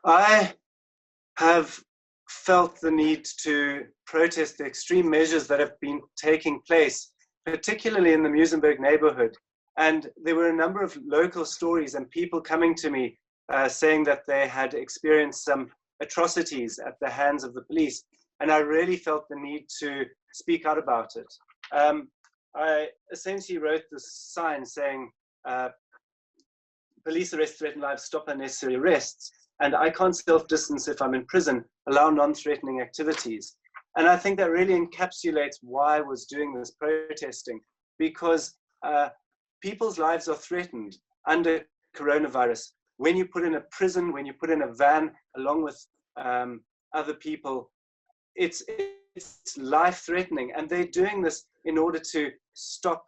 I have felt the need to protest the extreme measures that have been taking place, particularly in the Muizenberg neighborhood. And there were a number of local stories and people coming to me saying that they had experienced some atrocities at the hands of the police. And I really felt the need to speak out about it. I essentially wrote this sign saying, police arrest threaten lives, stop unnecessary arrests. And I can't self-distance if I'm in prison, allow non-threatening activities. And I think that really encapsulates why I was doing this protesting, because people's lives are threatened under coronavirus. When you put in a prison, when you put in a van along with other people, it's life-threatening. And they're doing this in order to stop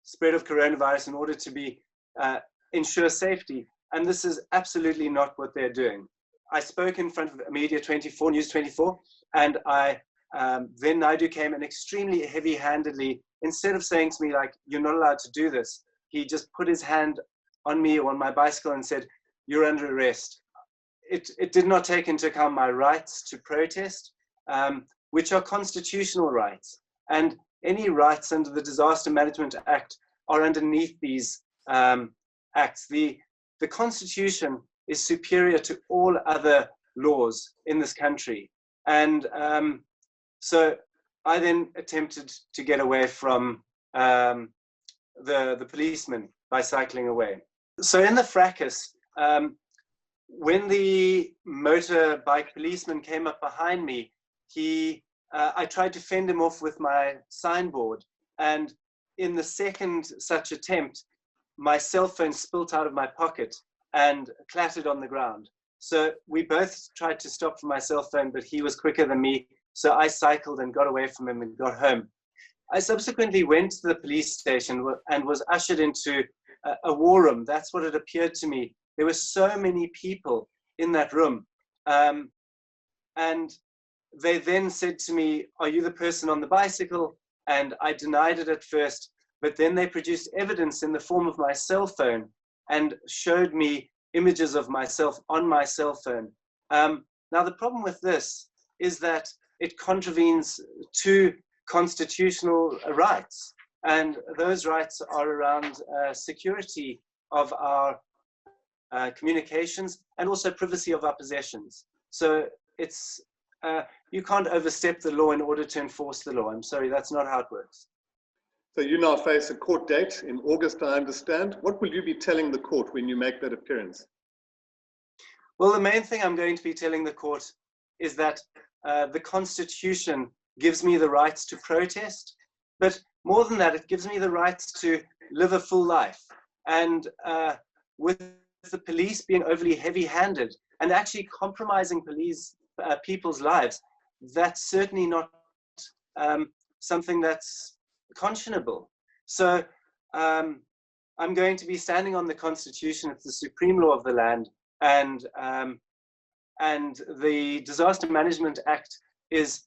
spread of coronavirus, in order to ensure safety. And this is absolutely not what they're doing. I spoke in front of Media 24, News 24, and then Naidu came and extremely heavy-handedly, instead of saying to me, like, you're not allowed to do this, he just put his hand on me or on my bicycle and said, you're under arrest. It did not take into account my rights to protest, which are constitutional rights. And any rights under the Disaster Management Act are underneath these acts. The Constitution is superior to all other laws in this country. And so I then attempted to get away from the policeman by cycling away. So in the fracas, when the motorbike policeman came up behind me, I tried to fend him off with my signboard. And in the second such attempt, my cell phone spilt out of my pocket and clattered on the ground. So we both tried to stop for my cell phone, but he was quicker than me. So I cycled and got away from him and got home. I subsequently went to the police station and was ushered into a war room. That's what it appeared to me. There were so many people in that room. And they then said to me, are you the person on the bicycle? And I denied it at first. But then they produced evidence in the form of my cell phone and showed me images of myself on my cell phone. Now, the problem with this is that it contravenes two constitutional rights. And those rights are around security of our communications and also privacy of our possessions. So you can't overstep the law in order to enforce the law. I'm sorry, that's not how it works. So you now face a court date in August, I understand. What will you be telling the court when you make that appearance? Well, the main thing I'm going to be telling the court is that the Constitution gives me the rights to protest, but more than that, it gives me the rights to live a full life. And with the police being overly heavy-handed and actually compromising people's lives, that's certainly not something that's conscionable. So I'm going to be standing on the Constitution. It's the supreme law of the land, and the Disaster Management Act is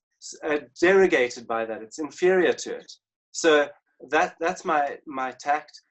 derogated by that. It's inferior to it. So that's my tact.